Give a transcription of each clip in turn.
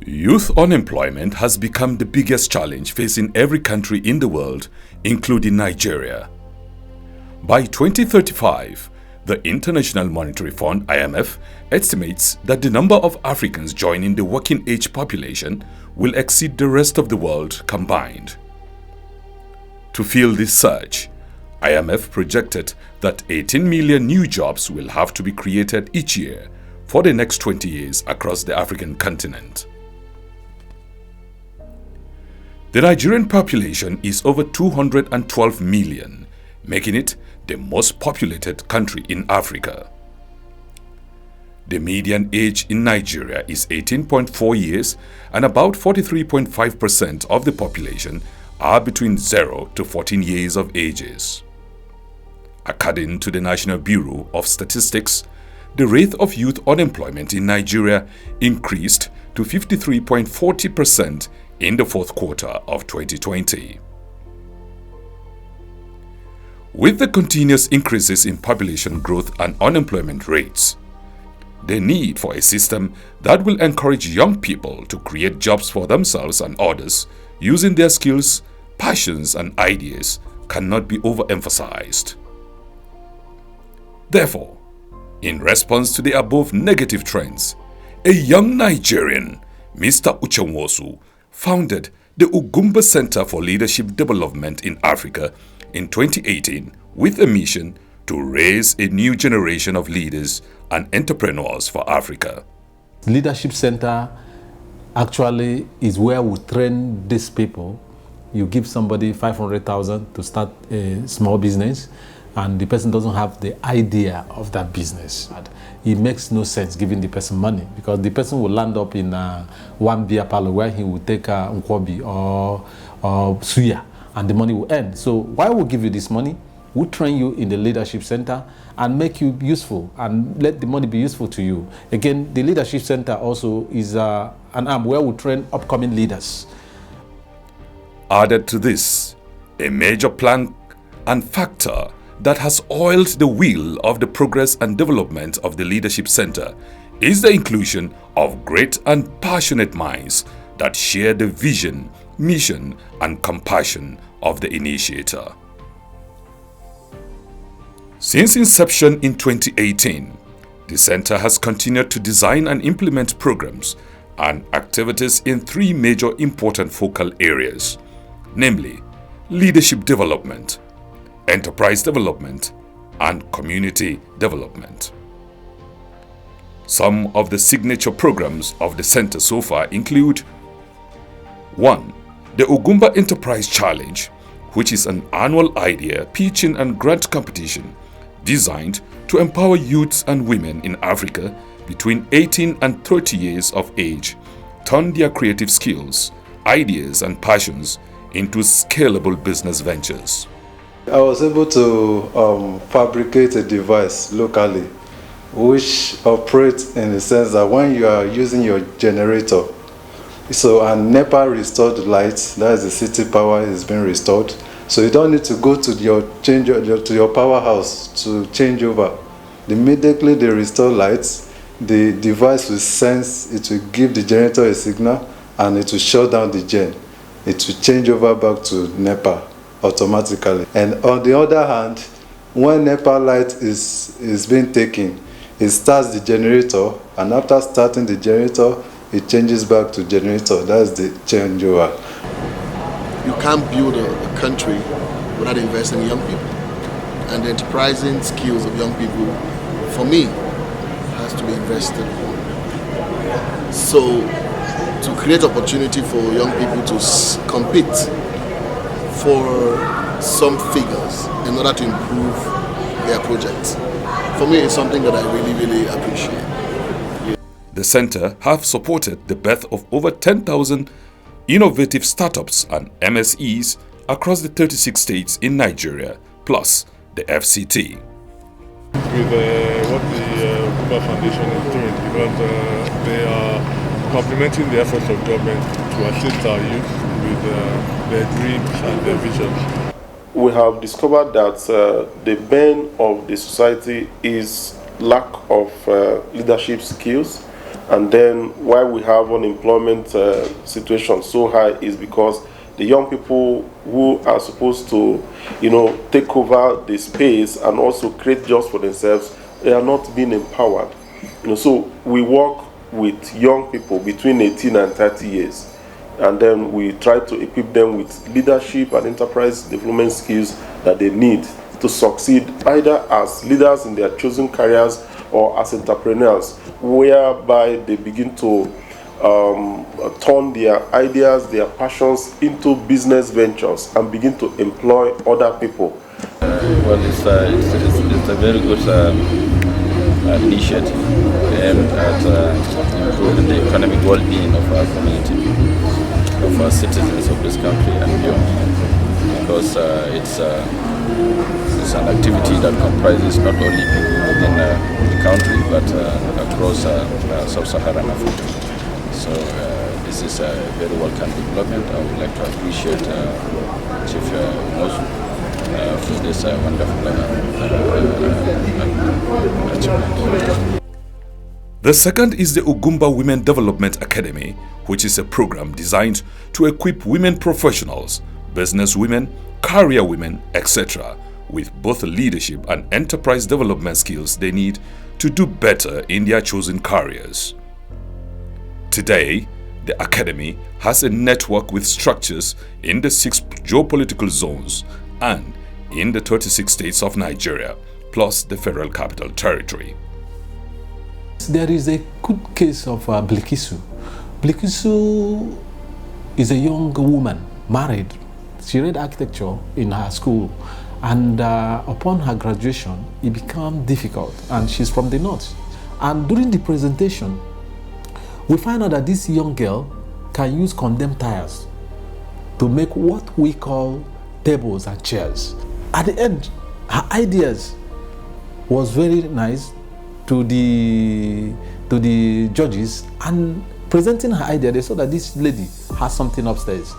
Youth unemployment has become the biggest challenge facing every country in the world, including Nigeria. By 2035, the International Monetary Fund (IMF) estimates that the number of Africans joining the working age population will exceed the rest of the world combined. To fill this surge, IMF projected that 18 million new jobs will have to be created each year for the next 20 years across the African continent. The Nigerian population is over 212 million, making it the most populated country in Africa. The median age in Nigeria is 18.4 years, and about 43.5% of the population are between 0 to 14 years of ages. According to the National Bureau of Statistics, the rate of youth unemployment in Nigeria increased to 53.40% in the fourth quarter of 2020. With the continuous increases in population growth and unemployment rates, the need for a system that will encourage young people to create jobs for themselves and others using their skills, passions, and ideas cannot be overemphasized. Therefore, in response to the above negative trends, a young Nigerian, Mr. Uchenwosu, founded the Ugwumba Center for Leadership Development in Africa in 2018 with a mission to raise a new generation of leaders and entrepreneurs for Africa. Leadership Center actually is where we train these people. You give somebody 500,000 to start a small business, and the person doesn't have the idea of that business. It makes no sense giving the person money, because the person will land up in one beer parlor where he will take nkwobi or suya, and the money will end. So why would we give you this money? We'll train you in the Leadership Center and make you useful and let the money be useful to you. Again, the Leadership Center also is an arm where we train upcoming leaders. Added to this, a major plank and factor that has oiled the wheel of the progress and development of the Leadership Center is the inclusion of great and passionate minds that share the vision, mission, and compassion of the initiator. Since inception in 2018, the center has continued to design and implement programs and activities in three major important focal areas, namely leadership development, enterprise development, and community development. Some of the signature programs of the center so far include 1. The Ugwumba Enterprise Challenge, which is an annual idea, pitching, and grant competition designed to empower youths and women in Africa between 18 and 30 years of age, turn their creative skills, ideas, and passions into scalable business ventures. I was able to fabricate a device locally which operates in the sense that when you are using your generator, and NEPA restored lights, that is the city power is being restored, so you don't need to go to your powerhouse to change over. Immediately they restore lights, the device will sense, it will give the generator a signal, and it will shut down the gen. It will change over back to NEPA automatically. And on the other hand, when NEPA light is being taken, it starts the generator, and after starting the generator, it changes back to generator. That's the changeover. You can't build a country without investing in young people. And the enterprising skills of young people, for me, has to be invested in. So, to create opportunity for young people to compete for some figures in order to improve their projects, for me, it's something that I really, really appreciate. The center have supported the birth of over 10,000 innovative startups and MSEs across the 36 states in Nigeria, plus the FCT. With what the Ugba Foundation is doing, because they are complementing the efforts of government to assist our youth with their dreams and their visions. We have discovered that the bane of the society is lack of leadership skills And then why we have unemployment situation so high is because the young people who are supposed to, take over the space and also create jobs for themselves, they are not being empowered. So we work with young people between 18 and 30 years, and then we try to equip them with leadership and enterprise development skills that they need to succeed either as leaders in their chosen careers or as entrepreneurs, whereby they begin to turn their ideas, their passions into business ventures and begin to employ other people. Well, it's a very good initiative aimed at improving the economic well-being of our community, of our citizens of this country and beyond, because it's an activity that comprises not only people within the country but across sub-Saharan Africa. So this is a very welcome development. I would like to appreciate Chief Mosu for this wonderful achievement. The second is the Ugwumba Women Development Academy, which is a program designed to equip women professionals, business women, career women, etc., with both leadership and enterprise development skills they need to do better in their chosen careers. Today, the Academy has a network with structures in the 6 geopolitical zones and in the 36 states of Nigeria, plus the Federal Capital Territory. There is a good case of Blikisu. Blikisu is a young woman, married. She read architecture in her school, and upon her graduation, it became difficult, and she's from the north. And during the presentation, we find out that this young girl can use condemned tires to make what we call tables and chairs. At the end, her ideas was very nice to the judges, and presenting her idea, they saw that this lady has something upstairs.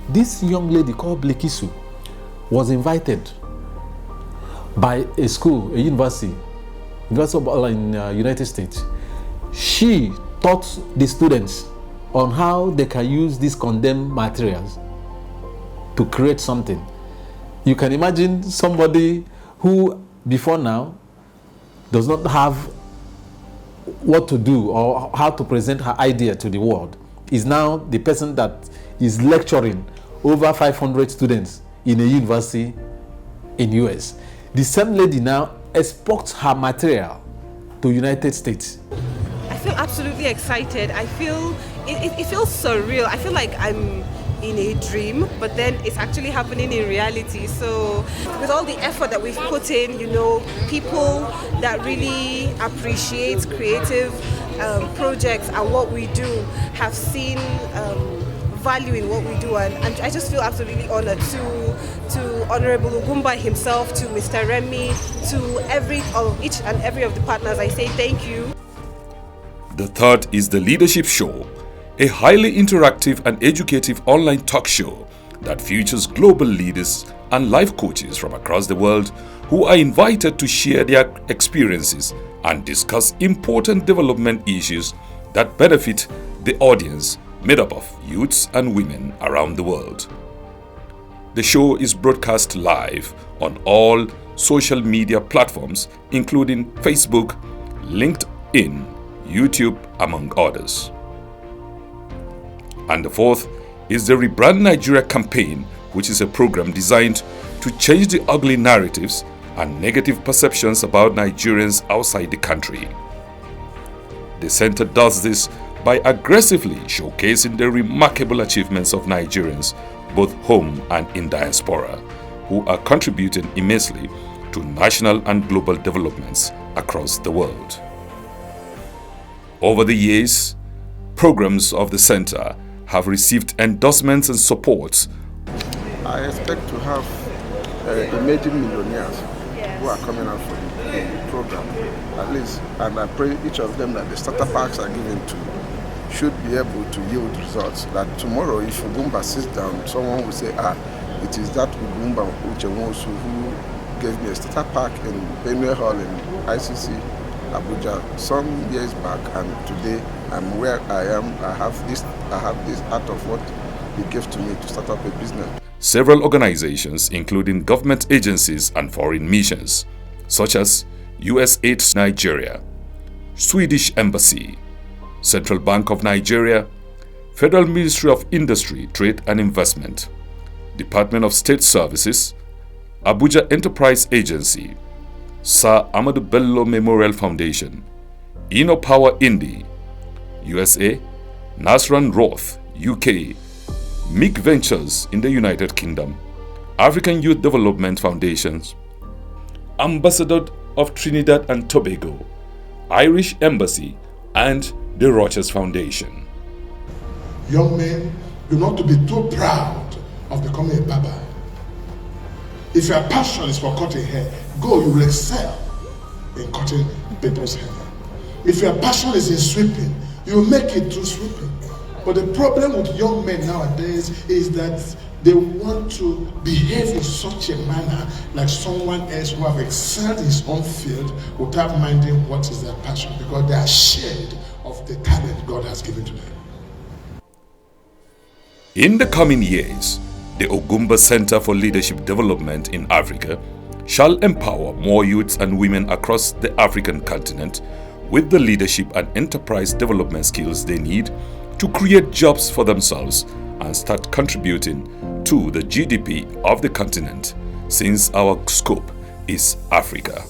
This young lady called Blikisu was invited by a school, a university in United States. She taught the students on how they can use these condemned materials to create something. You can imagine somebody who before now does not have what to do or how to present her idea to the world is now the person that is lecturing over 500 students in a university in US. The same lady now exports her material to United States. I feel absolutely excited. I feel it feels surreal. I feel like I'm in a dream, but then it's actually happening in reality. So with all the effort that we've put in, people that really appreciate creative projects and what we do have seen value in what we do, and I just feel absolutely honored to Honorable Ugwumba himself, to Mr. Remy, to each and every of the partners. I say thank you. The third is the Leadership Show, a highly interactive and educative online talk show that features global leaders and life coaches from across the world who are invited to share their experiences and discuss important development issues that benefit the audience made up of youths and women around the world. The show is broadcast live on all social media platforms including Facebook, LinkedIn, YouTube, among others. And the fourth is the Rebrand Nigeria campaign, which is a program designed to change the ugly narratives and negative perceptions about Nigerians outside the country. The center does this by aggressively showcasing the remarkable achievements of Nigerians, both home and in diaspora, who are contributing immensely to national and global developments across the world. Over the years, programs of the center have received endorsements and supports. I expect to have emerging millionaires who are coming out from the program, at least, and I pray each of them that the starter packs are given to should be able to yield results. That tomorrow, if Ugwumba sits down, someone will say, it is that Ugwumba who gave me a starter pack in Benue Hall in ICC Abuja some years back, and today I'm where I am. I have this out of what He gave to me to start up a business. Several organizations, including government agencies and foreign missions, such as USAID Nigeria, Swedish Embassy, Central Bank of Nigeria, Federal Ministry of Industry, Trade and Investment, Department of State Services, Abuja Enterprise Agency, Sir Ahmadu Bello Memorial Foundation, Inno Power Indy, USA, Nasran Roth, UK, MIG Ventures in the United Kingdom, African Youth Development Foundations, Ambassador of Trinidad and Tobago, Irish Embassy, and the Rogers Foundation. Young men, do not to be too proud of becoming a barber. If your passion is for cutting hair, go, you will excel in cutting people's hair. If your passion is in sweeping, you will make it through sweeping. But the problem with young men nowadays is that they want to behave in such a manner like someone else who have excelled in his own field without minding what is their passion, because they are ashamed of the talent God has given to them. In the coming years, the Ugwumba Center for Leadership Development in Africa shall empower more youths and women across the African continent with the leadership and enterprise development skills they need to create jobs for themselves and start contributing to the GDP of the continent, since our scope is Africa.